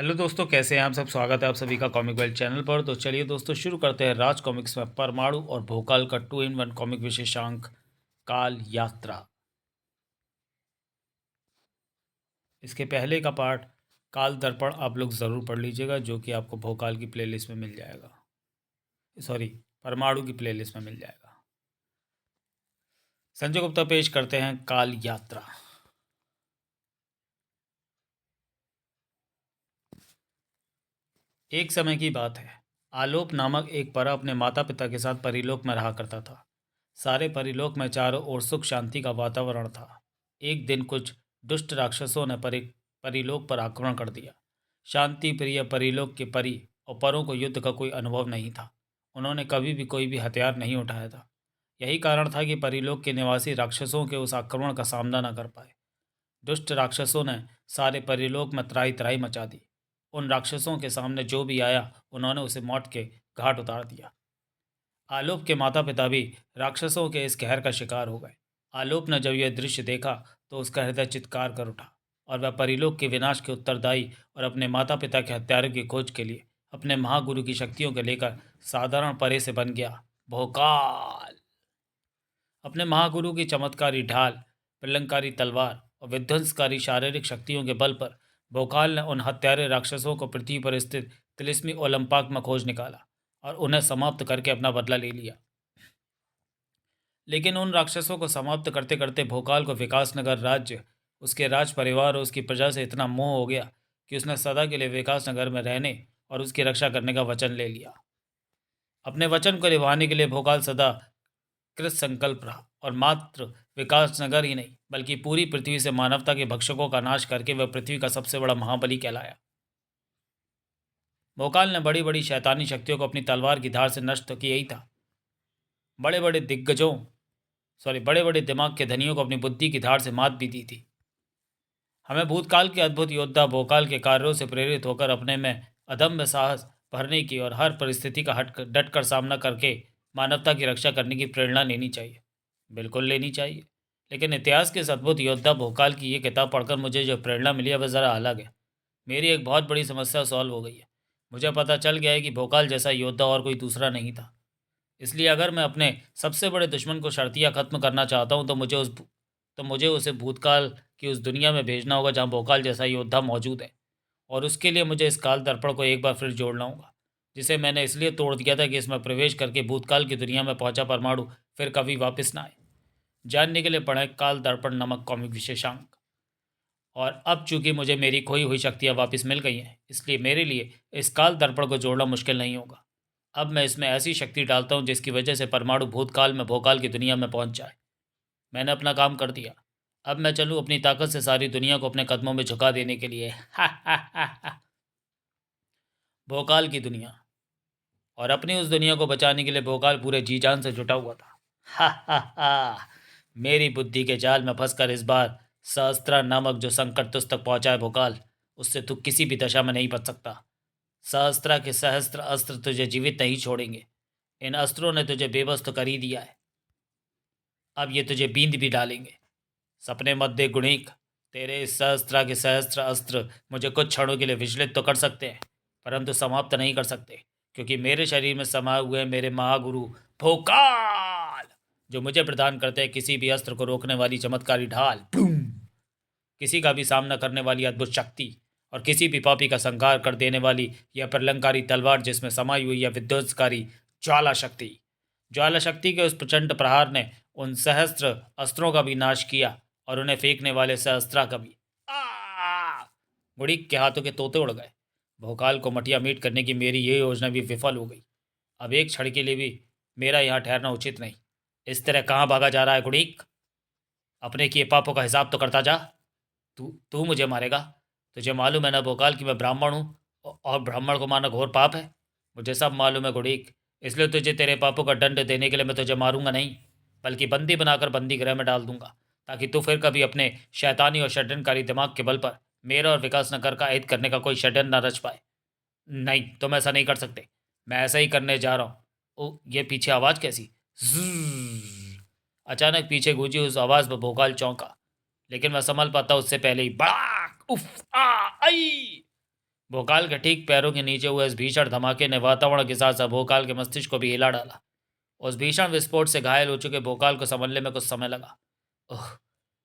Hello दोस्तों, कैसे हैं आप सब। स्वागत है आप सभी का कॉमिक वर्ल्ड चैनल पर। तो चलिए दोस्तों, शुरू करते हैं राज कॉमिक्स में परमाणु और भोकाल का 2 in 1 कॉमिक विशेषांक काल यात्रा। इसके पहले का पार्ट काल दर्पण आप लोग ज़रूर पढ़ लीजिएगा, जो कि आपको भोकाल की प्लेलिस्ट में मिल जाएगा। सॉरी, परमाणु की प्लेलिस्ट में मिल जाएगा। संजय गुप्ता पेश करते हैं काल यात्रा। एक समय की बात है। आलोप नामक एक परा अपने माता पिता के साथ परिलोक में रहा करता था। सारे परिलोक में चारों ओर सुख शांति का वातावरण था। एक दिन कुछ दुष्ट राक्षसों ने परिलोक पर आक्रमण कर दिया। शांति प्रिय परिलोक के परी और परों को युद्ध का कोई अनुभव नहीं था। उन्होंने कभी भी कोई भी हथियार नहीं उठाया था। यही कारण था कि परिलोक के निवासी राक्षसों के उस आक्रमण का सामना न कर पाए। दुष्ट राक्षसों ने सारे परिलोक में त्राही त्राही मचा दी। उन राक्षसों के सामने जो भी आया, उन्होंने उसे मौत के घाट उतार दिया। आलोप के माता पिता भी राक्षसों के इस कहर का शिकार हो गए। आलोप ने जब यह दृश्य देखा तो उसका हृदय चित्कार कर उठा और वह परिलोक के विनाश के उत्तरदायी और अपने माता पिता के हत्यारों की खोज के लिए अपने महागुरु की शक्तियों को लेकर साधारण परे से बन गया भोकाल। अपने महागुरु की चमत्कारी ढाल, प्रलंकारी तलवार और विध्वंसकारी शारीरिक शक्तियों के बल पर भोकाल ने उन हत्यारे राक्षसों को पृथ्वी पर स्थित तिलिस्मी ओलंपाक में खोज निकाला और उन्हें समाप्त करके अपना बदला ले लिया। लेकिन उन राक्षसों को समाप्त करते करते भोकाल को विकासनगर राज्य, उसके राज परिवार और उसकी प्रजा से इतना मोह हो गया कि उसने सदा के लिए विकासनगर में रहने और उसकी रक्षा करने का वचन ले लिया। अपने वचन को निभाने के लिए भोकाल सदा कृत संकल्प रहा और मात्र विकासनगर ही नहीं बल्कि पूरी पृथ्वी से मानवता के भक्षकों का नाश करके वह पृथ्वी का सबसे बड़ा महाबली कहलाया। भोकाल ने बड़ी बड़ी शैतानी शक्तियों को अपनी तलवार की धार से नष्ट तो किया ही था। बड़े बड़े दिमाग के धनियों को अपनी बुद्धि की धार से मात भी दी थी। हमें भूतकाल के अद्भुत योद्धा भोकाल के कार्यों से प्रेरित होकर अपने में अदम्य साहस भरने की और हर परिस्थिति का डट कर सामना करके मानवता की रक्षा करने की प्रेरणा लेनी चाहिए। बिल्कुल लेनी चाहिए। लेकिन इतिहास के इस अद्भुत योद्धा भोकाल की ये किताब पढ़कर मुझे जो प्रेरणा मिली है वह ज़रा अलग है। मेरी एक बहुत बड़ी समस्या सॉल्व हो गई है। मुझे पता चल गया है कि भोकाल जैसा योद्धा और कोई दूसरा नहीं था। इसलिए अगर मैं अपने सबसे बड़े दुश्मन को शर्तिया ख़त्म करना चाहता हूँ तो मुझे उसे भूतकाल की उस दुनिया में भेजना होगा जहाँ भोकाल जैसा योद्धा मौजूद है। और उसके लिए मुझे इस काल दर्पण को एक बार फिर जोड़ना होगा, जिसे मैंने इसलिए तोड़ दिया था कि इसमें प्रवेश करके भूतकाल की दुनिया में पहुंचा परमाणु फिर कभी वापस ना आए। जानने के लिए पढ़ें काल दर्पण नमक कॉमिक विशेषांक। और अब चूंकि मुझे मेरी खोई हुई शक्तियाँ वापस मिल गई हैं, इसलिए मेरे लिए इस काल दर्पण को जोड़ना मुश्किल नहीं होगा। अब मैं इसमें ऐसी शक्ति डालता हूँ जिसकी वजह से परमाणु भूतकाल में भोकाल की दुनिया में पहुंच जाए। मैंने अपना काम कर दिया। अब मैं चलूँ अपनी ताकत से सारी दुनिया को अपने कदमों में झुका देने के लिए। भोकाल की दुनिया। और अपनी उस दुनिया को बचाने के लिए भोकाल पूरे जी जान से जुटा हुआ था। हा हा हा। मेरी बुद्धि के जाल में फंसकर इस बार सहस्त्रा नामक जो संकट तुझ तक पहुंचा है भोकाल, उससे तू किसी भी दशा में नहीं बच सकता। सहस्त्रा के सहस्त्र अस्त्र तुझे जीवित नहीं छोड़ेंगे। इन अस्त्रों ने तुझे बेबस तो कर ही दिया है, अब ये तुझे बींद भी डालेंगे। सपने मत दे गुणीक। तेरे इस सहस्त्रा के सहस्त्र अस्त्र मुझे कुछ क्षणों के लिए विचलित तो कर सकते हैं, परंतु समाप्त नहीं कर सकते, क्योंकि मेरे शरीर में समाये हुए मेरे महागुरु भोकाल, जो मुझे प्रदान करते हैं किसी भी अस्त्र को रोकने वाली चमत्कारी ढाल, किसी का भी सामना करने वाली अद्भुत शक्ति और किसी भी पापी का संहार कर देने वाली यह प्रलंकारी तलवार, जिसमें समाई हुई यह विध्वंसकारी ज्वाला शक्ति। ज्वाला शक्ति के उस प्रचंड प्रहार ने उन सहस्त्र अस्त्रों का भी नाश किया और उन्हें फेंकने वाले सहस्त्रा का भी। आ! गुड़ीक के हाथों के तोते उड़ गए। भोकाल को मटिया मीट करने की मेरी ये योजना भी विफल हो गई। अब एक क्षण के लिए भी मेरा यहाँ ठहरना उचित नहीं। इस तरह कहाँ भागा जा रहा है गुड़ीक? अपने किए पापों का हिसाब तो करता जा। तू तू मुझे मारेगा? तुझे मालूम है ना भोकाल कि मैं ब्राह्मण हूँ, और ब्राह्मण को मारना घोर पाप है। मुझे सब मालूम है गुड़ीक, इसलिए तुझे तेरे पापों का दंड देने के लिए मैं तुझे मारूंगा नहीं, बल्कि बंदी बनाकर बंदी गृह में डाल दूंगा, ताकि तू फिर कभी अपने शैतानी और षड्यंत्रकारी दिमाग के बल पर मेरा और विकास नगर का हित करने का कोई षड्यंत्र न रच पाए। नहीं, तुम ऐसा नहीं कर सकते। मैं ऐसा ही करने जा रहा हूँ। ओ, ये पीछे आवाज़ कैसी? ज़्ज़। अचानक पीछे गूंजी उस आवाज़ पर भोकाल चौंका, लेकिन मैं संभल पाता उससे पहले ही बड़ाक! उफ! आ! आई! भोकाल के ठीक पैरों के नीचे हुए इस भीषण धमाके ने वातावरण के साथ साथ भोकाल के मस्तिष्क को भी हिला डाला। उस भीषण विस्फोट से घायल हो चुके भोकाल को संभलने में कुछ समय लगा। ओह!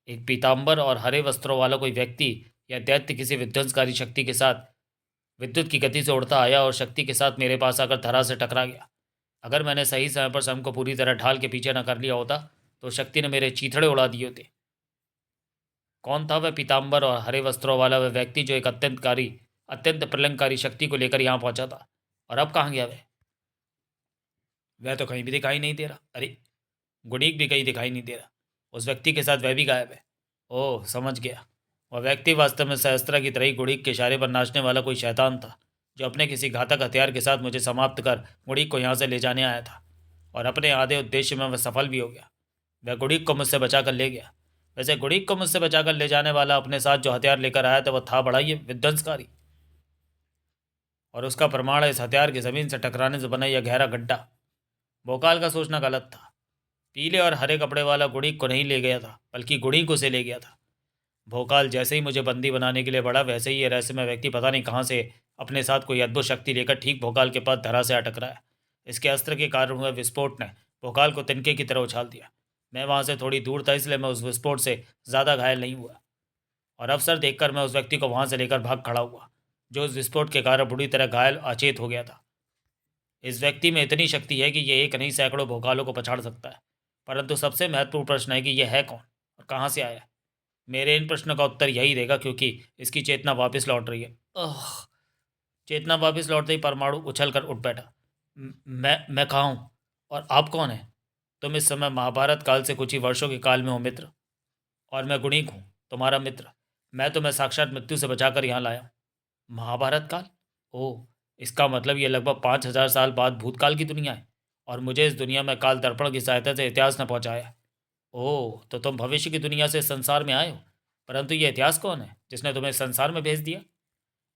एक पीतांबर और हरे वस्त्रों वाला कोई व्यक्ति या दैत्य किसी विध्वंसकारी शक्ति के साथ विद्युत की गति से उड़ता आया और शक्ति के साथ मेरे पास आकर धरा से टकरा गया। अगर मैंने सही समय पर स्वयं को पूरी तरह ढाल के पीछे न कर लिया होता तो शक्ति ने मेरे चीथड़े उड़ा दिए होते। कौन था वह पीतांबर और हरे वस्त्रों वाला वह व्यक्ति जो एक अत्यंत प्रलंकारी शक्ति को लेकर यहाँ पहुंचा था? और अब कहाँ गया वह? वह तो कहीं भी दिखाई नहीं दे रहा। अरे, गुणीक भी कहीं दिखाई नहीं दे रहा। उस व्यक्ति के साथ वह भी गायब है। ओह, समझ गया। वह व्यक्ति वास्तव में सहस्त्रा की तरह गुड़ीक के इशारे पर नाचने वाला कोई शैतान था, जो अपने किसी घातक हथियार के साथ मुझे समाप्त कर गुड़ीक को यहाँ से ले जाने आया था। और अपने आधे उद्देश्य में वह सफल भी हो गया। वह गुड़ीक को मुझसे बचाकर ले गया। वैसे गुड़ीक को मुझसे बचाकर ले जाने वाला अपने साथ जो हथियार लेकर आया था वह था बड़ा ही विध्वंसकारी, और उसका प्रमाण है इस हथियार की ज़मीन से टकराने से बना यह गहरा गड्ढा। भोकाल का सोचना गलत था। पीले और हरे कपड़े वाला गुड़ीक को नहीं ले गया था, बल्कि गुड़ीक उसे ले गया था। भोकाल जैसे ही मुझे बंदी बनाने के लिए बढ़ा, वैसे ही ये रहस्यमय व्यक्ति पता नहीं कहाँ से अपने साथ कोई अद्भुत शक्ति लेकर ठीक भोकाल के पास धरा से अटक रहा है। इसके अस्त्र के कारण हुए विस्फोट ने भोकाल को तिनके की तरह उछाल दिया। मैं वहाँ से थोड़ी दूर था, इसलिए मैं उस विस्फोट से ज़्यादा घायल नहीं हुआ। और अवसर देखकर मैं उस व्यक्ति को वहाँ से लेकर भाग खड़ा हुआ, जो उस विस्फोट के कारण बुरी तरह घायल अचेत हो गया था। इस व्यक्ति में इतनी शक्ति है कि यह एक नहीं सैकड़ों भोकालों को पछाड़ सकता है। परंतु सबसे महत्वपूर्ण प्रश्न है कि यह है कौन और कहाँ से आया है। मेरे इन प्रश्नों का उत्तर यही देगा, क्योंकि इसकी चेतना वापस लौट रही है। चेतना वापस लौटते ही परमाणु उछल कर उठ बैठा। मैं कहाँ हूँ और आप कौन हैं? तुम इस समय महाभारत काल से कुछ ही वर्षों के काल में हो मित्र, और मैं गुणीक हूँ, तुम्हारा मित्र। मैं तुम्हें साक्षात मृत्यु से बचाकर यहाँ लाया हूँ। महाभारत काल? ओह, इसका मतलब ये लगभग 5,000 साल बाद भूतकाल की दुनिया है, और मुझे इस दुनिया में काल दर्पण की सहायता से इतिहास ने पहुँचाया। ओह, तो तुम भविष्य की दुनिया से संसार में आए हो। परंतु ये इतिहास कौन है जिसने तुम्हें संसार में भेज दिया?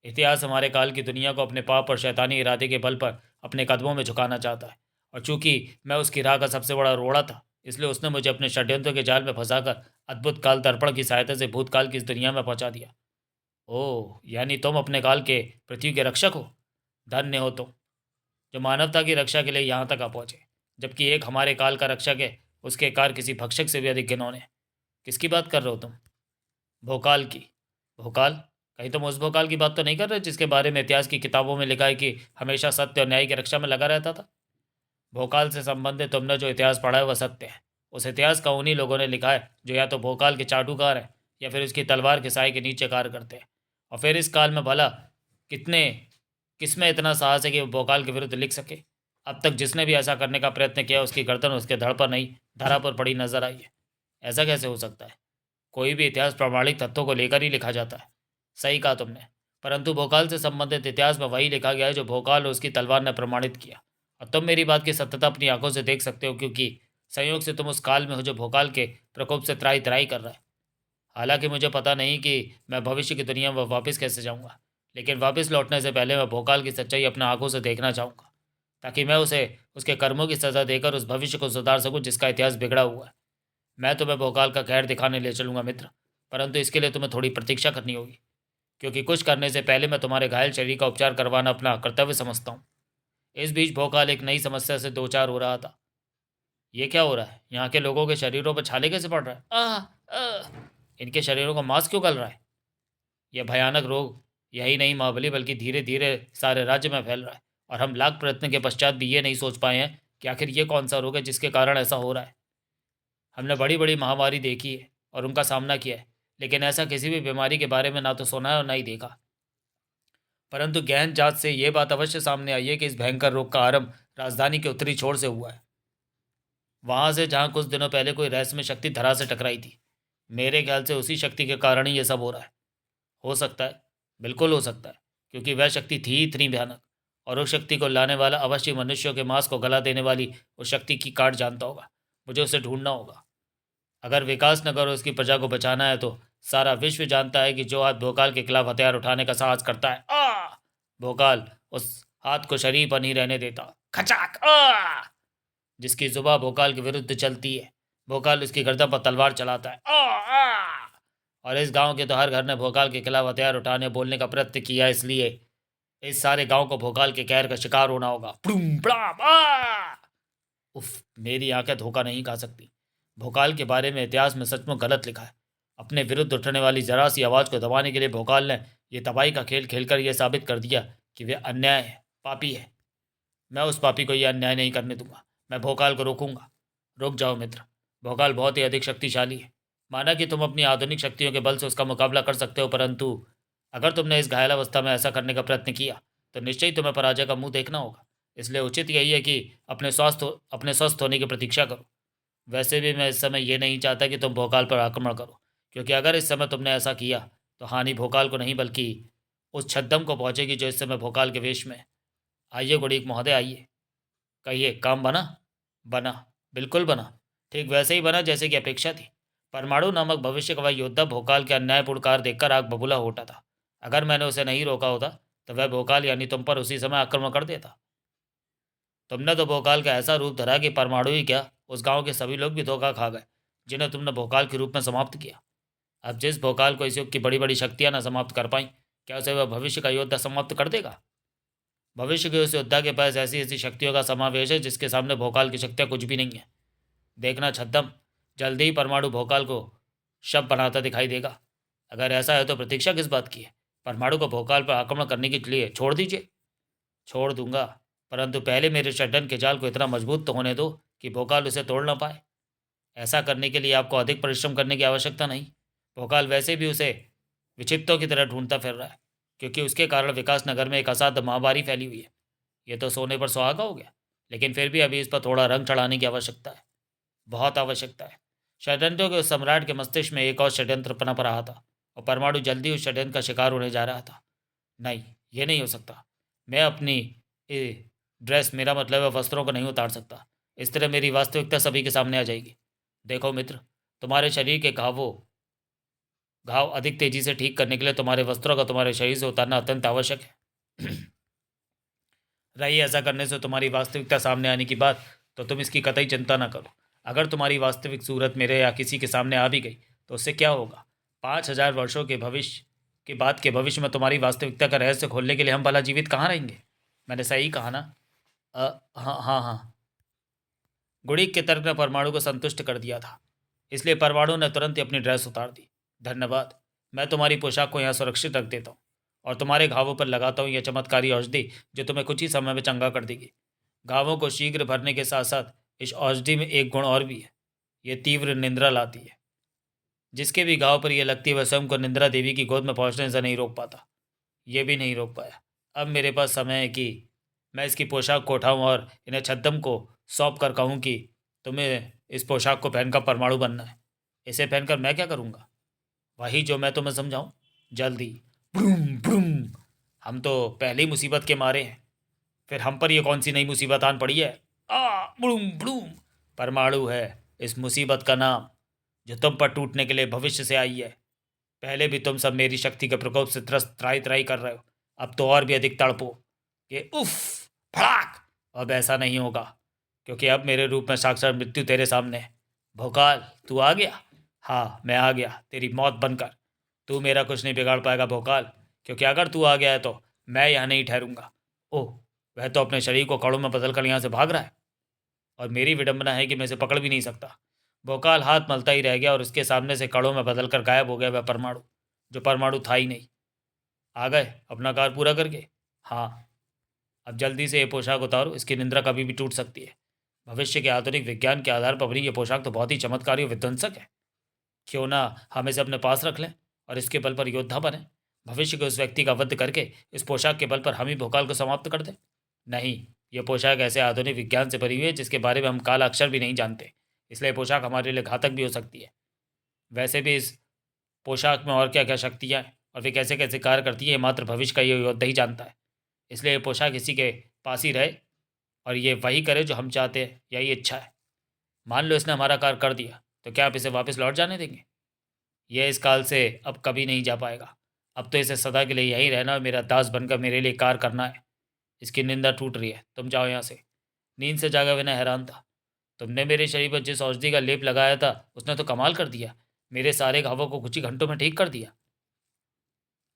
इतिहास हमारे काल की दुनिया को अपने पाप और शैतानी इरादे के बल पर अपने कदमों में झुकाना चाहता है, और चूंकि मैं उसकी राह का सबसे बड़ा रोड़ा था, इसलिए उसने मुझे अपने षड्यंत्रों के जाल में फंसाकर अद्भुत काल दर्पण की सहायता से भूतकाल की इस दुनिया में पहुंचा दिया। ओह, यानी तुम अपने काल के पृथ्वी के रक्षक हो। धन्य हो तुम, जो मानवता की रक्षा के लिए यहाँ तक आ पहुँचे। जबकि एक हमारे काल का रक्षक है, उसके कार किसी भक्षक से भी अधिक घिनौने। किसकी बात कर रहे हो तुम? भोकाल की। भोकाल? कहीं तुम उस भोकाल की बात तो नहीं कर रहे जिसके बारे में इतिहास की किताबों में लिखा है कि हमेशा सत्य और न्याय की रक्षा में लगा रहता था? भोकाल से संबंधित तुमने जो इतिहास पढ़ा है वह सत्य है। उस इतिहास का उन्हीं लोगों ने लिखा है जो या तो भोकाल के चाटुकार हैं, या फिर उसकी तलवार के साय के नीचे कार्य करते हैं। और फिर इस काल में भला कितने किसमें इतना साहस है कि वो भोकाल के विरुद्ध लिख सके? अब तक जिसने भी ऐसा करने का प्रयत्न किया, उसकी गर्दन उसके धड़ पर नहीं, धरा पर पड़ी नजर आई है। ऐसा कैसे हो सकता है? कोई भी इतिहास प्रामाणिक तथ्यों को लेकर ही लिखा जाता है। सही कहा तुमने। परंतु भोकाल से संबंधित इतिहास में वही लिखा गया है जो भोकाल और उसकी तलवार ने प्रमाणित किया। और तुम मेरी बात की सत्यता अपनी आंखों से देख सकते हो, क्योंकि संयोग से तुम उस काल में हो जो भोकाल के प्रकोप से त्राही त्राही कर रहा है। हालांकि मुझे पता नहीं कि मैं भविष्य की दुनिया में वापस कैसे जाऊंगा, लेकिन वापस लौटने से पहले मैं भोकाल की सच्चाई अपने आंखों से देखना चाहूँगा, ताकि मैं उसे उसके कर्मों की सज़ा देकर उस भविष्य को सुधार सकूं जिसका इतिहास बिगड़ा हुआ है। मैं तुम्हें भोकाल का कहर दिखाने ले चलूंगा मित्र, परंतु इसके लिए तुम्हें थोड़ी प्रतीक्षा करनी होगी, क्योंकि कुछ करने से पहले मैं तुम्हारे घायल शरीर का उपचार करवाना अपना कर्तव्य समझता हूँ। इस बीच भोकाल एक नई समस्या से दो चार हो रहा था। ये क्या हो रहा है? यहाँ के लोगों के शरीरों पर छाले कैसे पड़ रहा है? इनके शरीरों का मांस क्यों गल रहा है? यह भयानक रोग यही नहीं महाबली, बल्कि धीरे धीरे सारे राज्य में फैल रहा है, और हम लाख प्रयत्न के पश्चात भी ये नहीं सोच पाए हैं कि आखिर ये कौन सा रोग है जिसके कारण ऐसा हो रहा है। हमने बड़ी बड़ी महामारी देखी है और उनका सामना किया है, लेकिन ऐसा किसी भी बीमारी के बारे में ना तो सुना है और ना ही देखा। परंतु गहन जांच से ये बात अवश्य सामने आई है कि इस भयंकर रोग का आरंभ राजधानी के उत्तरी छोर से हुआ है, वहां से जहाँ कुछ दिनों पहले कोई रहस्यमय शक्ति धरा से टकराई थी। मेरे ख्याल से उसी शक्ति के कारण ही ये सब हो रहा है। हो सकता है, बिल्कुल हो सकता है, क्योंकि वह शक्ति थी इतनी भयानक, और उस शक्ति को लाने वाला अवश्य मनुष्यों के मांस को गला देने वाली उस शक्ति की काट जानता होगा। मुझे उसे ढूंढना होगा। अगर विकास नगर और उसकी प्रजा को बचाना है तो सारा विश्व जानता है कि जो हाथ भोकाल के खिलाफ हथियार उठाने का साहस करता है, भोकाल उस हाथ को शरीर पर नहीं रहने देता। खचाक! जिसकी जुबान भोकाल के विरुद्ध चलती है, भोकाल उसकी गर्दन पर तलवार चलाता है। और इस गांव के तो हर घर ने भोकाल के खिलाफ हथियार उठाने बोलने का प्रयत्न किया, इसलिए इस सारे गांव को भोकाल के कहर का शिकार होना होगा। प्लूम प्लाम आ! उफ, मेरी आंखें धोखा नहीं खा सकती। भोकाल के बारे में इतिहास में सचमुच गलत लिखा है। अपने विरुद्ध उठने वाली जरा सी आवाज़ को दबाने के लिए भोकाल ने यह तबाही का खेल खेलकर यह साबित कर दिया कि वे अन्याय है, पापी है। मैं उस पापी को यह अन्याय नहीं करने दूंगा। मैं भोकाल को रोकूंगा। रुक जाओ मित्र, भोकाल बहुत ही अधिक शक्तिशाली है। माना कि तुम अपनी आधुनिक शक्तियों के बल से उसका मुकाबला कर सकते हो, परंतु अगर तुमने इस घायलावस्था में ऐसा करने का प्रयत्न किया तो निश्चय ही तुम्हें पराजय का मुंह देखना होगा। इसलिए उचित यही है कि अपने स्वस्थ होने की प्रतीक्षा करो। वैसे भी मैं इस समय ये नहीं चाहता कि तुम भोकाल पर आक्रमण करो, क्योंकि अगर इस समय तुमने ऐसा किया तो हानि भोकाल को नहीं बल्कि उस छद्दम को पहुंचेगी जो इस समय भोकाल के वेश में है। आइए गुड़ीक महोदय, आइए। कहिए, काम बना? बना, बिल्कुल बना। ठीक वैसे ही बना जैसे कि अपेक्षा थी। परमाणु नामक भविष्य का वह योद्धा भोकाल के अन्यायपूर्ण कार्य देखकर आग बबूला हो उठा था। अगर मैंने उसे नहीं रोका होता तो वह भोकाल यानी तुम पर उसी समय आक्रमण कर देता। तुमने तो भोकाल का ऐसा रूप धरा कि परमाणु ही क्या, उस गांव के सभी लोग भी धोखा खा गए जिन्हें तुमने भोकाल के रूप में समाप्त किया। अब जिस भोकाल को इस युग की बड़ी बड़ी शक्तियां न समाप्त कर पाई, क्या उसे वह भविष्य का योद्धा समाप्त कर देगा? भविष्य के उस योद्धा के पास ऐसी ऐसी शक्तियों का समावेश है जिसके सामने भोकाल की शक्तियां कुछ भी नहीं है। देखना छद्दम, जल्दी ही परमाणु भोकाल को शव बनाता दिखाई देगा। अगर ऐसा है तो प्रतीक्षा किस बात की है? परमाणु को भोकाल पर आक्रमण करने के लिए छोड़ दीजिए। छोड़ दूंगा, परंतु पहले मेरे षड्यंत्र के जाल को इतना मजबूत तो होने दो कि भोकाल उसे तोड़ ना पाए। ऐसा करने के लिए आपको अधिक परिश्रम करने की आवश्यकता नहीं। भोकाल वैसे भी उसे विक्षिप्तों की तरह ढूंढता फिर रहा है, क्योंकि उसके कारण विकास नगर में एक असाध्य महामारी फैली हुई है। ये तो सोने पर सुहागा हो गया, लेकिन फिर भी अभी इस पर थोड़ा रंग चढ़ाने की आवश्यकता है, बहुत आवश्यकता है। षड्यंत्रों के उस सम्राट के मस्तिष्क में एक और षड्यंत्र पनप रहा था और परमाणु जल्दी उस षड्यंत्र का शिकार होने जा रहा था। नहीं, ये नहीं हो सकता। मैं अपनी ड्रेस, मेरा मतलब है वस्त्रों को नहीं उतार सकता। इस तरह मेरी वास्तविकता सभी के सामने आ जाएगी। देखो मित्र, तुम्हारे शरीर के घाव अधिक तेजी से ठीक करने के लिए तुम्हारे वस्त्रों का तुम्हारे शरीर से उतारना अत्यंत आवश्यक है। रही ऐसा करने से तुम्हारी वास्तविकता सामने आने की बात, तो तुम इसकी कतई चिंता ना करो। अगर तुम्हारी वास्तविक सूरत मेरे या किसी के सामने आ भी गई तो उससे क्या होगा? 5,000 वर्षों के भविष्य के बाद के भविष्य में तुम्हारी वास्तविकता का रहस्य खोलने के लिए हम भला जीवित कहाँ रहेंगे? मैंने सही कहा ना? हाँ हाँ हाँ। गुड़ीक के तर्क ने परमाणु को संतुष्ट कर दिया था, इसलिए परमाणु ने तुरंत ही अपनी ड्रेस उतार दी। धन्यवाद, मैं तुम्हारी पोशाक को यहाँ सुरक्षित रख देता हूँ और तुम्हारे घावों पर लगाता हूँ यह चमत्कारी औषधि जो तुम्हें कुछ ही समय में चंगा कर देगी। घावों को शीघ्र भरने के साथ साथ इस औषधि में एक गुण और भी है, ये तीव्र निंद्रा लाती है। जिसके भी घाव पर यह लगती है वह स्वयं को निंद्रा देवी की गोद में पहुँचने से नहीं रोक पाता। ये भी नहीं रोक पाया। अब मेरे पास समय है कि मैं इसकी पोशाक को उठाऊँ और इन्हें छद्दम को सौंप कर कहूँ कि तुम्हें इस पोशाक को पहनकर परमाणु बनना है। इसे पहनकर मैं क्या करूँगा? वही जो मैं तुम्हें समझाऊँ, जल्दी। ब्रूम ब्रूम। हम तो पहले ही मुसीबत के मारे हैं, फिर हम पर ये कौन सी नई मुसीबत आन पड़ी है? ब्रूम ब्रूम। परमाणु है इस मुसीबत का नाम, जो तुम पर टूटने के लिए भविष्य से आई है। पहले भी तुम सब मेरी शक्ति के प्रकोप से त्रस्त त्राई त्राई कर रहे हो, अब तो और भी अधिक तड़पो कि उफ, फड़ाक। अब ऐसा नहीं होगा, क्योंकि अब मेरे रूप में साक्षात मृत्यु तेरे सामने है। भोकाल, तू आ गया? हाँ, मैं आ गया तेरी मौत बनकर। तू मेरा कुछ नहीं बिगाड़ पाएगा भोकाल, क्योंकि अगर तू आ गया है तो मैं यहाँ नहीं ठहरूंगा। ओह, वह तो अपने शरीर को कड़ों में बदल कर यहाँ से भाग रहा है, और मेरी विडंबना है कि मैं इसे पकड़ भी नहीं सकता। भोकाल हाथ मलता ही रह गया और उसके सामने से कड़ों में बदल कर गायब हो गया वह परमाणु, जो परमाणु था ही नहीं। आ गए अपना कार्य पूरा करके? हाँ, अब जल्दी से ये पोशाक उतारो, इसकी निंद्रा कभी भी टूट सकती है। भविष्य के आधुनिक विज्ञान के आधार पर बनी ये पोशाक तो बहुत ही चमत्कारी और विध्वंसक है। क्यों ना हम इसे अपने पास रख लें और इसके बल पर योद्धा बने। भविष्य के उस व्यक्ति का वध करके इस पोशाक के बल पर हम ही भोकाल को समाप्त कर दें। नहीं, ये पोशाक ऐसे आधुनिक विज्ञान से भरी हुई है जिसके बारे में हम काला अक्षर भी नहीं जानते, इसलिए पोशाक हमारे लिए घातक भी हो सकती है। वैसे भी इस पोशाक में और क्या क्या शक्तियाँ हैं और वे कैसे कैसे कार्य करती है, मात्र भविष्य का ये योद्धा ही जानता है। इसलिए ये पोशाक इसी के पास ही रहे और ये वही करे जो हम चाहते हैं, यही इच्छा है। मान लो इसने हमारा कार्य कर दिया, तो क्या आप इसे वापस लौट जाने देंगे? यह इस काल से अब कभी नहीं जा पाएगा। अब तो इसे सदा के लिए यहीं रहना और मेरा दास बनकर मेरे लिए कार्य करना है। इसकी निंदा टूट रही है, तुम जाओ यहाँ से। नींद से जागा बिना हैरान था। तुमने मेरे शरीर पर जिस औषधि का लेप लगाया था उसने तो कमाल कर दिया, मेरे सारे घावों को कुछ ही घंटों में ठीक कर दिया।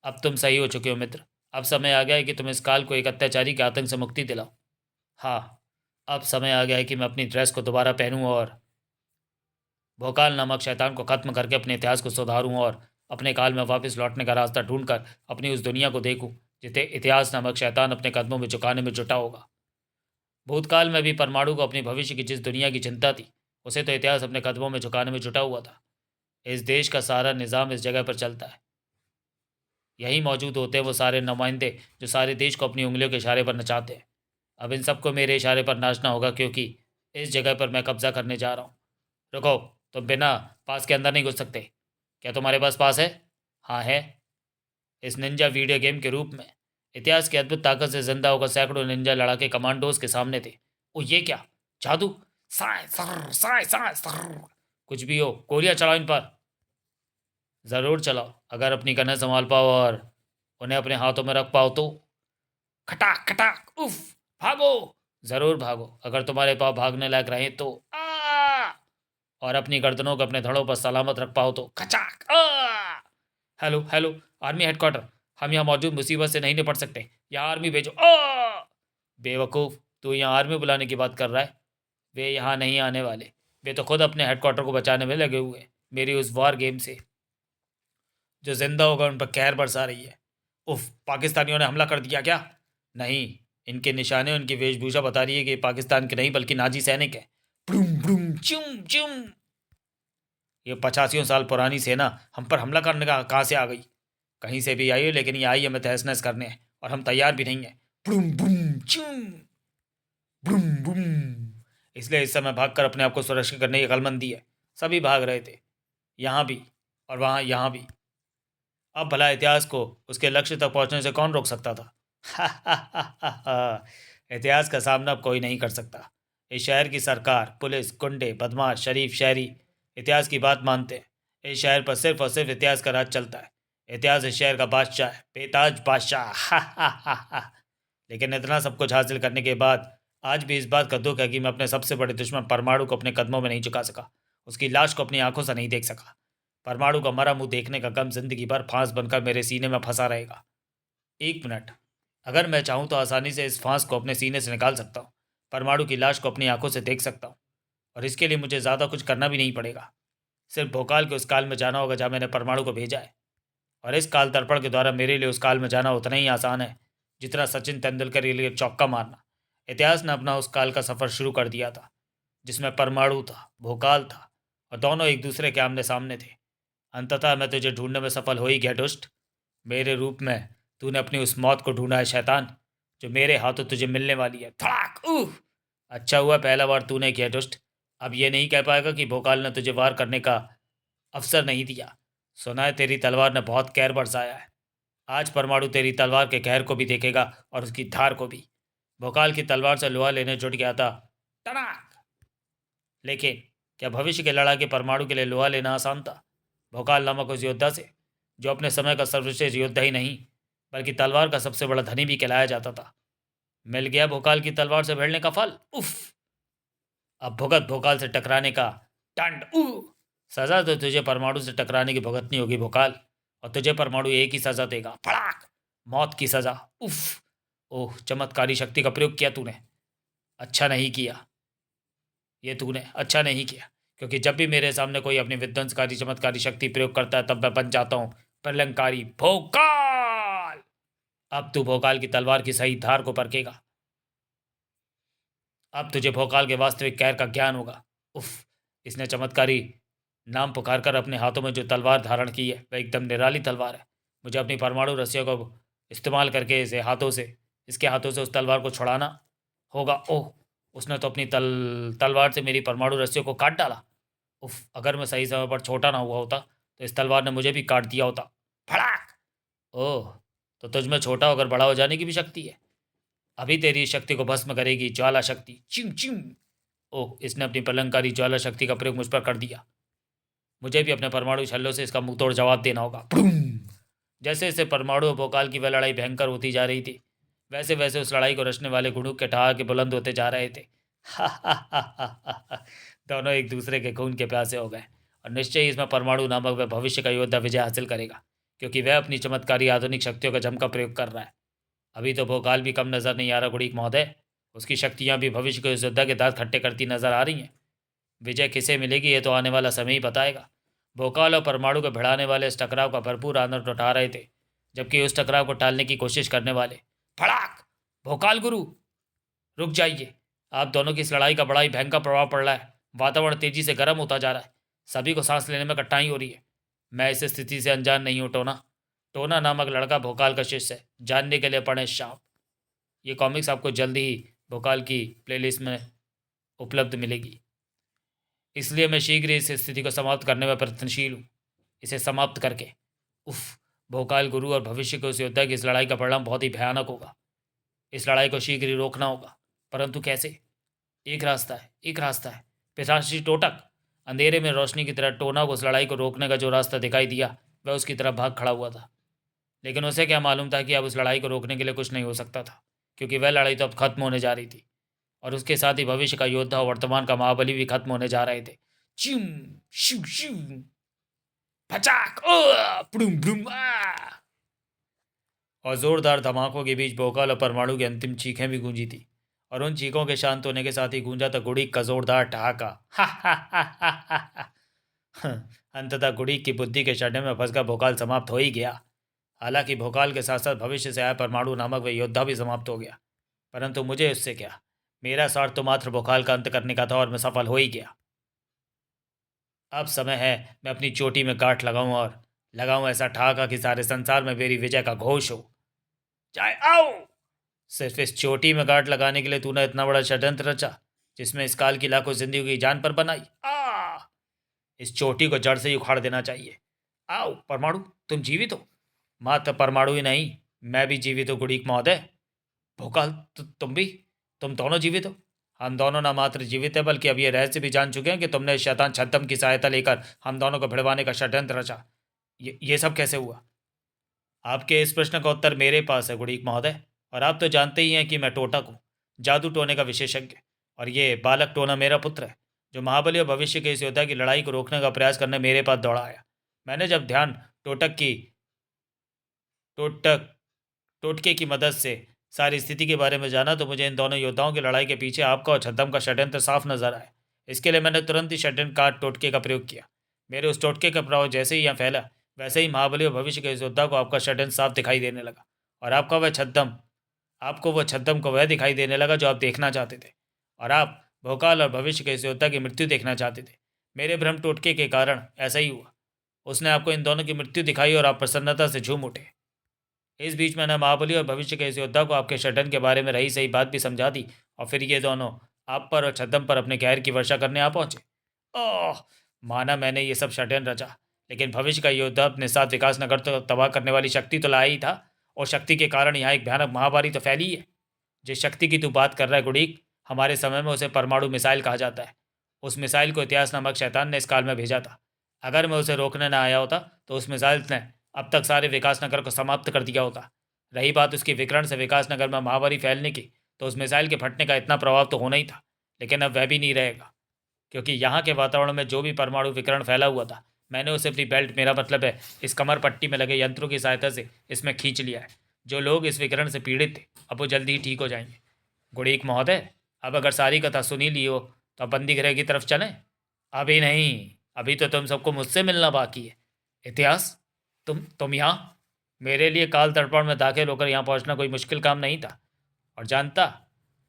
अब तुम सही हो चुके हो मित्र, अब समय आ गया है कि तुम इस काल को एक अत्याचारी के आतंक से मुक्ति दिलाओ। हाँ, अब समय आ गया है कि मैं अपनी ड्रेस को दोबारा पहनूं और भोकाल नामक शैतान को खत्म करके अपने इतिहास को सुधारूं और अपने काल में वापस लौटने का रास्ता ढूंढकर अपनी उस दुनिया को देखूं जिसे इतिहास नामक शैतान अपने कदमों में झुकाने में जुटा होगा। भूतकाल में भी परमाणु को अपनी भविष्य की जिस दुनिया की चिंता थी, उसे तो इतिहास अपने कदमों में झुकाने में जुटा हुआ था। इस देश का सारा निज़ाम इस जगह पर चलता है। यही मौजूद होते हैं वो सारे नुमाइंदे जो सारे देश को अपनी उंगलियों के इशारे पर नचाते हैं। अब इन सबको मेरे इशारे पर नाचना होगा, क्योंकि इस जगह पर मैं कब्जा करने जा रहा हूँ। रुको, तुम बिना पास के अंदर नहीं घुस सकते। क्या तुम्हारे पास पास है? हाँ है। इस निंजा वीडियो गेम के रूप में इतिहास की अद्भुत ताकत से जिंदा होकर सैकड़ों निंजा लड़ाके कमांडोज के सामने थे। ओ ये क्या जादू! Sai sir Sai Sai sir. कुछ भी हो, गोलियां चलाओ इन पर। ज़रूर चलाओ, अगर अपनी गन्नें संभाल पाओ और उन्हें अपने हाथों में रख पाओ तो। खटाक खटाक उफ! भागो! ज़रूर भागो, अगर तुम्हारे पाँव भागने लायक रहे तो। आ! और अपनी गर्दनों को अपने धड़ों पर सलामत रख पाओ तो। खचाक! आ! हेलो हेलो, आर्मी हेडक्वार्टर, हम यहाँ मौजूद मुसीबत से नहीं निपट सकते, यहाँ आर्मी भेजो। बेवकूफ़, तू यहाँ आर्मी बुलाने की बात कर रहा है? वे यहाँ नहीं आने वाले। वे तो खुद अपने हेडक्वार्टर को बचाने में लगे हुए हैं, मेरी उस वॉर गेम से। जो जिंदा होगा उन पर कहर बरसा रही है। उफ, पाकिस्तानियों ने हमला कर दिया क्या? नहीं, इनके निशाने उनकी वेशभूषा बता रही है कि ये पाकिस्तान के नहीं बल्कि नाजी सैनिक है। ब्रूम ब्रूम चुम चुम। ये 85 साल पुरानी सेना हम पर हमला करने का कहाँ से आ गई? कहीं से भी आई है, लेकिन ये आई हमें तहस नहस करने हैं और हम तैयार भी नहीं हैं। ब्रूम ब्रूम चुम ब्रूम ब्रूम। इसलिए इस समय भागकर अपने आप को सुरक्षित करने की अक्लमंदी है। सभी भाग रहे थे, यहाँ भी और वहाँ, यहाँ भी। अब भला इतिहास को उसके लक्ष्य तक पहुँचने से कौन रोक सकता था? इतिहास का सामना अब कोई नहीं कर सकता। इस शहर की सरकार, पुलिस, गुंडे, बदमाश, शरीफ शहरी इतिहास की बात मानते हैं। इस शहर पर सिर्फ और सिर्फ इतिहास का राज चलता है। इतिहास इस शहर का बादशाह है, बेताज बादशाह। लेकिन इतना सब कुछ हासिल करने के बाद आज भी इस बात का दुख है कि मैं अपने सबसे बड़े दुश्मन परमाणु को अपने कदमों में नहीं झुका सका, उसकी लाश को अपनी आंखों से नहीं देख सका। परमाणु का मरा मुंह देखने का गम जिंदगी भर फांस बनकर मेरे सीने में फंसा रहेगा। एक मिनट, अगर मैं चाहूँ तो आसानी से इस फांस को अपने सीने से निकाल सकता हूँ, परमाणु की लाश को अपनी आंखों से देख सकता हूँ, और इसके लिए मुझे ज़्यादा कुछ करना भी नहीं पड़ेगा। सिर्फ भोकाल के उस काल में जाना होगा जहाँ मैंने परमाणु को भेजा है, और इस काल दर्पण के द्वारा मेरे लिए उस काल में जाना उतना ही आसान है जितना सचिन तेंदुलकर के लिए चौका मारना। इतिहास ने अपना उस काल का सफ़र शुरू कर दिया था जिसमें परमाणु था, भोकाल था, और दोनों एक दूसरे के आमने सामने थे। अंततः मैं तुझे ढूंढने में सफल हो ही गया दुष्ट। मेरे रूप में तूने अपनी उस मौत को ढूंढा है शैतान, जो मेरे हाथों तुझे मिलने वाली है। धड़ाक! अच्छा हुआ पहला वार तूने किया दुष्ट। अब ये नहीं कह पाएगा कि भोकाल ने तुझे वार करने का अवसर नहीं दिया। सुना है तेरी तलवार ने बहुत कहर बरसाया है। आज परमाणु तेरी तलवार के कहर को भी देखेगा और उसकी धार को भी। भोकाल की तलवार से लोहा लेने जुट गया था। टनाक! लेकिन क्या भविष्य के लड़ाके परमाणु के लिए लोहा लेना आसान था? भोकाल नामक उस योद्धा से, जो अपने समय का सर्वश्रेष्ठ योद्धा ही नहीं बल्कि तलवार का सबसे बड़ा धनी भी कहलाया जाता था, मिल गया भोकाल की तलवार से भिड़ने का फल। उफ! अब भुगत भोकाल से टकराने का दंड। सजा तो तुझे परमाणु से टकराने की भुगतनी होगी भोकाल, और तुझे परमाणु एक ही सजा देगा। फड़ाक! मौत की सजा। उफ! ओह, चमत्कारी शक्ति का प्रयोग किया तूने। अच्छा नहीं किया, ये तूने अच्छा नहीं किया, क्योंकि जब भी मेरे सामने कोई अपनी विध्वंसकारी चमत्कारी शक्ति प्रयोग करता है तब मैं बन जाता हूँ प्रलंकारी भोकाल। अब तू भोकाल की तलवार की सही धार को परखेगा। अब तुझे भोकाल के वास्तविक कहर का ज्ञान होगा। उफ! इसने चमत्कारी नाम पुकार कर अपने हाथों में जो तलवार धारण की है वह एकदम निराली तलवार है। मुझे अपनी परमाणु रस्सियों को इस्तेमाल करके इसके हाथों से उस तलवार को छुड़ाना होगा। ओह! उसने तो अपनी तलवार से मेरी परमाणु रस्सियों को काट डाला। उफ! अगर मैं सही समय पर छोटा ना हुआ होता तो इस तलवार ने मुझे भी काट दिया होता। फड़ाक! ओह! तो तुझ में छोटा होकर बड़ा हो जाने की भी शक्ति है। अभी तेरी इस शक्ति को भस्म करेगी ज्वाला शक्ति। चिम चिम! ओह! इसने अपनी प्रलंकारी ज्वाला शक्ति का प्रयोग मुझ पर कर दिया। मुझे भी अपने परमाणु छल्लों से इसका मुंह तोड़ जवाब देना होगा। जैसे जैसे परमाणु और भोकाल की वह लड़ाई भयंकर होती जा रही थी, वैसे वैसे उस लड़ाई को रचने वाले गुणुक के ठहाके के बुलंद होते जा रहे थे। दोनों एक दूसरे के खून के प्यासे हो गए, और निश्चय ही इसमें परमाणु नामक वह भविष्य का योद्धा विजय हासिल करेगा, क्योंकि वह अपनी चमत्कारी आधुनिक शक्तियों का जमकर प्रयोग कर रहा है। अभी तो भोकाल भी कम नज़र नहीं आ रहा गुड़ीक महोदय। उसकी शक्तियाँ भी भविष्य को इस युद्ध के दांत खट्टे करती नजर आ रही हैं। विजय किसे मिलेगी ये तो आने वाला समय ही बताएगा। भोकाल और परमाणु को भिड़ाने वाले इस टकराव का भरपूर आनंद उठा रहे थे, जबकि उस टकराव को टालने की कोशिश करने वाले फड़ाक। भोकाल गुरु, रुक जाइए। आप दोनों की इस लड़ाई का बड़ा ही भयंकर प्रभाव पड़ रहा है। वातावरण तेजी से गर्म होता जा रहा है। सभी को सांस लेने में कठिनाई हो रही है। मैं इस स्थिति से अनजान नहीं हूं टोना। टोना नामक लड़का भोकाल का शिष्य है। जानने के लिए पढ़ें शाम। ये कॉमिक्स आपको जल्दी ही भोकाल की प्लेलिस्ट में उपलब्ध मिलेगी। इसलिए मैं शीघ्र ही इस स्थिति को समाप्त करने में प्रयत्नशील हूँ। इसे समाप्त करके उफ, भोकाल गुरु और भविष्य के उस योद्धा की इस लड़ाई का परिणाम बहुत ही भयानक होगा। इस लड़ाई को शीघ्र ही रोकना होगा, परंतु कैसे? एक रास्ता है, एक रास्ता है। पिशाची टोटक। अंधेरे में रोशनी की तरह टोना को उस लड़ाई को रोकने का जो रास्ता दिखाई दिया, वह उसकी तरफ भाग खड़ा हुआ था। लेकिन उसे क्या मालूम था कि अब उस लड़ाई को रोकने के लिए कुछ नहीं हो सकता था, क्योंकि वह लड़ाई तो अब खत्म होने जा रही थी, और उसके साथ ही भविष्य का योद्धा और वर्तमान का महाबली भी खत्म होने जा रहे थे। चिम शिव शिव, फचाक, पुडुम बुडुम, और जोरदार धमाकों के बीच भोकाल और परमाणु की अंतिम चीखें भी गूंजी थी, और उन चीखों के शांत होने के साथ ही गूंजा था गुड़ीक का जोरदार ठहाका। अंततः गुड़ीक की बुद्धि के शड्डे में फंसकर भोकाल समाप्त हो ही गया। हालांकि भोकाल के साथ साथ भविष्य से आया परमाणु नामक वह योद्धा भी समाप्त हो गया, परंतु मुझे उससे क्या। मेरा स्वार्थ तो मात्र भोकाल का अंत करने का था, और मैं सफल हो ही गया। अब समय है मैं अपनी चोटी में गांठ लगाऊं और लगाऊं ऐसा ठहाका कि सारे संसार में मेरी विजय का घोष हो जाए। आओ! सिर्फ इस चोटी में गांठ लगाने के लिए तूने इतना बड़ा षड्यंत्र रचा, जिसमें इस काल की लाखों जिंदगी की जान पर बनाई। इस चोटी को जड़ से ही उखाड़ देना चाहिए। आओ परमाणु, तुम जीवित हो। मात्र परमाणु ही नहीं, मैं भी जीवित हूँ गुड़ीक महोदय। भोकाल, तुम भी, तुम दोनों जीवित हो। हम दोनों न मात्र जीवित है, बल्कि अब ये रहस्य भी जान चुके हैं कि तुमने शैतान छद्म की सहायता लेकर हम दोनों को भिड़वाने का षड्यंत्र रचा। ये सब कैसे हुआ? आपके इस प्रश्न का उत्तर मेरे पास है गुड़ीक महोदय, और आप तो जानते ही हैं कि मैं टोटक हूँ, जादू टोने का विशेषज्ञ। और ये बालक टोना मेरा पुत्र है, जो महाबली और भविष्य के इस योद्धा की लड़ाई को रोकने का प्रयास करने मेरे पास दौड़ा आया। मैंने जब ध्यान टोटक टोटके की मदद से सारी स्थिति के बारे में जाना, तो मुझे इन दोनों योद्धाओं की लड़ाई के पीछे आपका और छद्म का षड्यंत्र साफ नजर आया। इसके लिए मैंने तुरंत ही षड्यंत्र काट टोटके का प्रयोग किया। मेरे उस टोटके का प्रभाव जैसे ही यहाँ फैला, वैसे ही महाबली और भविष्य के इस योद्धा को आपका षड्यंत्र साफ दिखाई देने लगा, और आपको वह छद्म को वह दिखाई देने लगा जो आप देखना चाहते थे, और आप भोकाल और भविष्य के इस योद्धा की मृत्यु देखना चाहते थे। मेरे भ्रम टोटके के कारण ऐसा ही हुआ। उसने आपको इन दोनों की मृत्यु दिखाई, और आप प्रसन्नता से झूम उठे। इस बीच मैंने महाबली और भविष्य के इस योद्धा को आपके षड्यंत्र के बारे में रही सही बात भी समझा दी, और फिर ये दोनों आप पर और छद्म पर अपने कहर की वर्षा करने आ पहुंचे। ओह, माना मैंने ये सब षड्यंत्र रचा, लेकिन भविष्य का योद्धा अपने साथ विकास नगर तो तबाह करने वाली शक्ति तो लाया ही था, और शक्ति के कारण यहाँ एक भयानक महामारी तो फैली है। जिस शक्ति की तू बात कर रहा है गुड़ीक, हमारे समय में उसे परमाणु मिसाइल कहा जाता है। उस मिसाइल को इतिहास नामक शैतान ने इस काल में भेजा था। अगर मैं उसे रोकने न आया होता, तो उस मिसाइल ने अब तक सारे विकास नगर को समाप्त कर दिया होता। रही बात उसकी विकर्ण से विकास नगर में महामारी फैलने की, तो उस मिसाइल के फटने का इतना प्रभाव तो होना ही था, लेकिन अब वह भी नहीं रहेगा, क्योंकि यहाँ के वातावरण में जो भी परमाणु विकर्ण फैला हुआ था, मैंने उसे अपनी बेल्ट, मेरा मतलब है इस कमर पट्टी में लगे यंत्रों की सहायता से इसमें खींच लिया है। जो लोग इस विकर्ण से पीड़ित थे, अब वो जल्दी ही ठीक हो जाएंगे। गुड़ीक महोदय, अब अगर सारी कथा सुनी ली हो, तो अब बंदी गृह की तरफ चलें? अभी नहीं, अभी तो तुम सबको मुझसे मिलना बाकी है। इतिहास, तुम यहाँ? मेरे लिए काल तर्पण में दाखिल होकर यहाँ पहुँचना कोई मुश्किल काम नहीं था, और जानता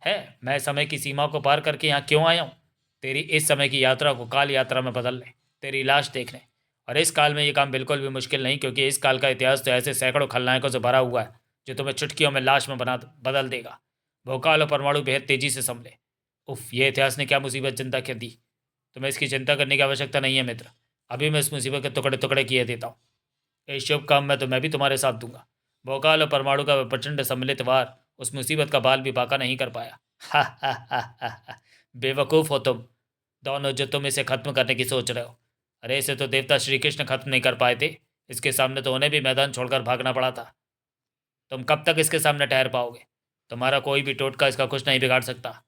है मैं समय की सीमा को पार करके यहाँ क्यों आया हूँ? तेरी इस समय की यात्रा को काल यात्रा में बदलने, तेरी लाश देखने। और इस काल में ये काम बिल्कुल भी मुश्किल नहीं, क्योंकि इस काल का इतिहास तो ऐसे सैकड़ों खलनायकों से भरा हुआ है, जो तुम्हें चुटकियों में लाश में बदल देगा। भोकाल और परमाणु बेहद तेजी से संभले। उफ, ये इतिहास ने क्या मुसीबत चिंता कर दी। तुम्हें इसकी चिंता करने की आवश्यकता नहीं है मित्र। अभी मैं इस मुसीबत के टुकड़े टुकड़े किए देता हूँ। इस शुभ काम में तो मैं भी तुम्हारे साथ दूंगा। भोकाल और परमाणु का प्रचंड सम्मिलित वार उस मुसीबत का बाल भी बाका नहीं कर पाया। हा हा हा हा हा। बेवकूफ़ हो तुम दोनों, जो तुम इसे खत्म करने की सोच रहे हो। अरे इसे तो देवता श्री कृष्ण खत्म नहीं कर पाए थे, इसके सामने तो उन्हें भी मैदान छोड़कर भागना पड़ा था। तुम कब तक इसके सामने ठहर पाओगे? तुम्हारा कोई भी टोटका इसका कुछ नहीं बिगाड़ सकता।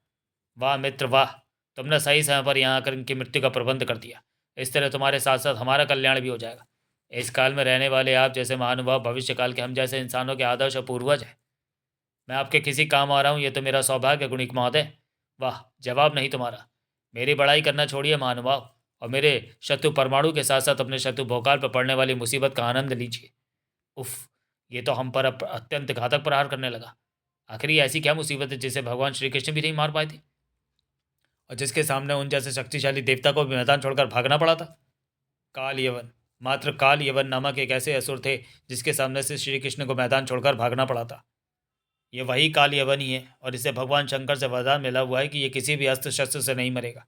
वाह मित्र वाह, तुमने सही समय पर यहाँ आकर इनकी मृत्यु का प्रबंध कर दिया। इस तरह तुम्हारे साथ साथ हमारा कल्याण भी हो जाएगा। इस काल में रहने वाले आप जैसे महानुभाव भविष्य काल के हम जैसे इंसानों के आदर्श और पूर्वज हैं। मैं आपके किसी काम आ रहा हूँ, ये तो मेरा सौभाग्य है गुणिक महोदय। वाह, जवाब नहीं तुम्हारा। मेरी बड़ाई करना छोड़िए महानुभाव, और मेरे शत्रु परमाणु के साथ साथ अपने शत्रु भोकाल पर पड़ने वाली मुसीबत का आनंद लीजिए। उफ, ये तो हम पर अत्यंत घातक प्रहार करने लगा। आखिर ये ऐसी क्या मुसीबत है जिसे भगवान श्री कृष्ण भी नहीं मार पाए थे, और जिसके सामने उन जैसे शक्तिशाली देवता को भी मैदान छोड़कर भागना पड़ा था? काल यवन, मात्र काल यवन नामक एक ऐसे असुर थे जिसके सामने से श्री कृष्ण को मैदान छोड़कर भागना पड़ा था। ये वही काल यवन ही है, और इसे भगवान शंकर से वरदान मिला हुआ है कि ये किसी भी अस्त्र शस्त्र से नहीं मरेगा।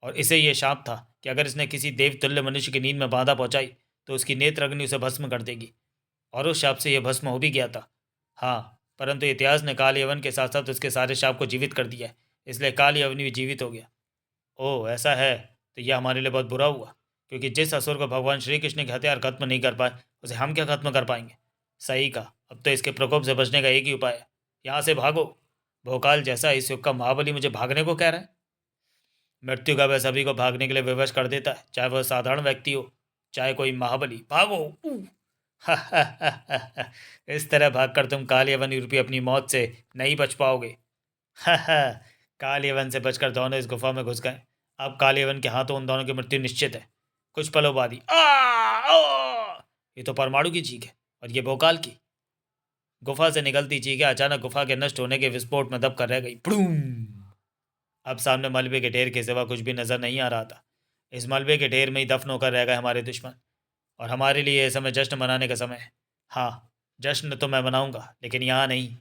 और इसे ये शाप था कि अगर इसने किसी देवतुल्य मनुष्य की नींद में बाधा पहुंचाई तो उसकी नेत्र अग्नि उसे भस्म कर देगी। और उस शाप से यह भस्म हो भी गया था। हाँ, परंतु इतिहास ने काल यवन के साथ साथ उसके सारे शाप को जीवित कर दिया है, इसलिए काल यवन भी जीवित हो गया। ओह, ऐसा है तो यह हमारे लिए बहुत बुरा हुआ, क्योंकि जिस असुर को भगवान श्री कृष्ण के हथियार खत्म नहीं कर पाए, उसे हम क्या खत्म कर पाएंगे? सही कहा, अब तो इसके प्रकोप से बचने का एक ही उपाय है, यहाँ से भागो। भोकाल जैसा इस युग का महाबली मुझे भागने को कह रहा है? मृत्यु का वह सभी को भागने के लिए विवश कर देता है, चाहे वह साधारण व्यक्ति हो, चाहे कोई महाबली। भागो। इस तरह भागकर तुम काल यवन यूरोपी अपनी मौत से नहीं बच पाओगे। काल यवन से बचकर दोनों इस गुफा में घुस गए। अब काल यवन के हाथों उन दोनों की मृत्यु निश्चित है। कुछ पलों बाद ही ये तो परमाणु की चीख है, और ये भोकाल की। गुफा से निकलती चीखें अचानक गुफा के नष्ट होने के विस्फोट में दब कर रह गई। अब सामने मलबे के ढेर के सिवा कुछ भी नजर नहीं आ रहा था। इस मलबे के ढेर में ही दफन होकर रह गए हमारे दुश्मन, और हमारे लिए यह समय जश्न मनाने का समय है। हाँ, जश्न तो मैं मनाऊंगा, लेकिन यहाँ नहीं,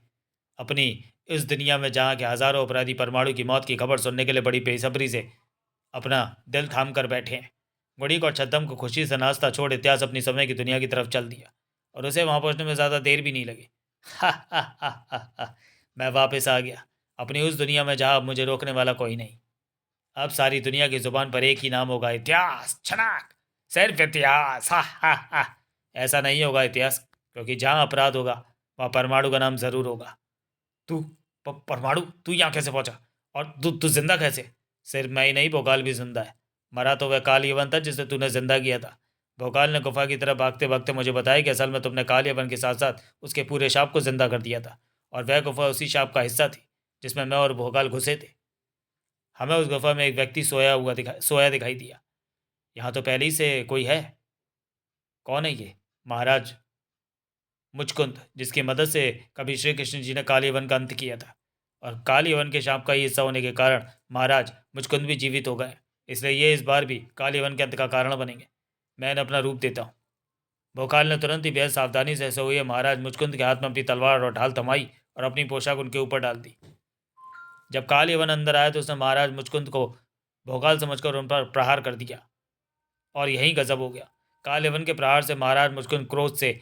अपनी इस दुनिया में जहाँ के हजारों अपराधी परमाणु की मौत की खबर सुनने के लिए बड़ी बेसब्री से अपना दिल थाम कर बैठे हैं। गुड़ीक और छद्दम को खुशी से नाश्ता छोड़ इतिहास अपनी समय की दुनिया की तरफ चल दिया, और उसे वहाँ पहुँचने में ज़्यादा देर भी नहीं लगी। हा हा हा हा हा, मैं वापस आ गया अपनी उस दुनिया में जहाँ अब मुझे रोकने वाला कोई नहीं। अब सारी दुनिया की जुबान पर एक ही नाम होगा, इतिहास। छनाक, सिर्फ इतिहास। हा हा हा। ऐसा नहीं होगा इतिहास, क्योंकि जहाँ अपराध होगा वहाँ परमाणु का नाम जरूर होगा। तू परमाणु, तू यहाँ कैसे पहुंचा? और तू तू जिंदा कैसे? सिर्फ मैं ही नहीं, भोकाल भी जिंदा है। मरा तो वह काल यवन था जिसे तूने जिंदा किया था। भोकाल ने गुफा की तरफ भागते भागते मुझे बताया कि असल में तुमने काल यवन के साथ साथ उसके पूरे शाप को जिंदा कर दिया था, और वह गुफा उसी शाप का हिस्सा थी जिसमें मैं और भोकाल घुसे थे। हमें उस गुफा में एक व्यक्ति सोया दिखाई दिया। यहाँ तो पहले ही से कोई है। कौन है ये? महाराज मुचकुंद, जिसकी मदद से कभी श्री कृष्ण जी ने काली वन का अंत किया था, और काली वन के शाप का ही हिस्सा होने के कारण महाराज मुचकुंद भी जीवित हो गए, इसलिए ये इस बार भी काली वन के अंत का कारण बनेंगे। मैं इन्हें अपना रूप देता हूँ। भोकाल ने तुरंत ही बेहद सावधानी से ऐसे हुए महाराज मुचकुंद के हाथ में अपनी तलवार और ढाल थमाई और अपनी पोशाक उनके ऊपर डाल दी। जब काली वन अंदर आया तो उसने महाराज मुचकुंद को भोकाल समझकर उन पर प्रहार कर दिया, और यही गजब हो गया। काले वन के प्रहार से महाराज मुचकुंद क्रोध से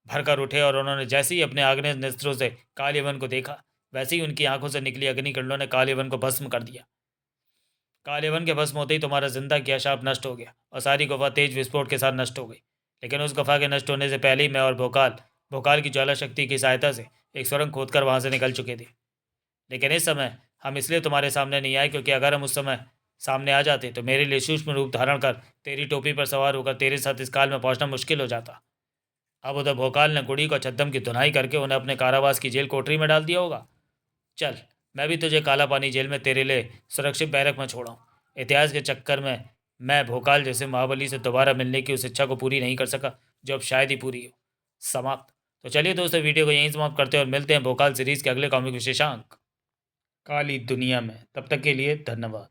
भरकर उठे, और उन्होंने जैसे ही अपने आग्नेय नेत्रों से कालीवन को देखा, वैसे ही उनकी आंखों से निकली अग्निकिरणों ने कालीवन को भस्म कर दिया। कालीवन के भस्म होते ही तुम्हारा जिंदा किया शाप नष्ट हो गया, और सारी गुफा तेज विस्फोट के साथ नष्ट हो गई। लेकिन उस गुफा के नष्ट होने से पहले ही मैं और भोकाल की ज्वाला शक्ति की सहायता से एक सुरंग खोदकर वहां से निकल चुके थे। लेकिन इस समय हम इसलिए तुम्हारे सामने नहीं आए क्योंकि अगर हम उस समय सामने आ जाते तो मेरे लिए सूक्ष्म रूप धारण कर तेरी टोपी पर सवार होकर तेरे साथ इस काल में पहुंचना मुश्किल हो जाता। अब उधर भोकाल ने गुड़ी को छद्दम की धुनाई करके उन्हें अपने कारावास की जेल कोठरी में डाल दिया होगा। चल, मैं भी तुझे काला पानी जेल में तेरे लिए सुरक्षित बैरक में छोड़ा हूँ। इतिहास के चक्कर में मैं भोकाल जैसे महाबली से दोबारा मिलने की उस इच्छा को पूरी नहीं कर सका जो अब शायद ही पूरी हो। समाप्त। तो चलिए दोस्तों, वीडियो को यहीं समाप्त करते हैं और मिलते हैं भोकाल सीरीज के अगले कॉमिक विशेषांक काली दुनिया में। तब तक के लिए धन्यवाद।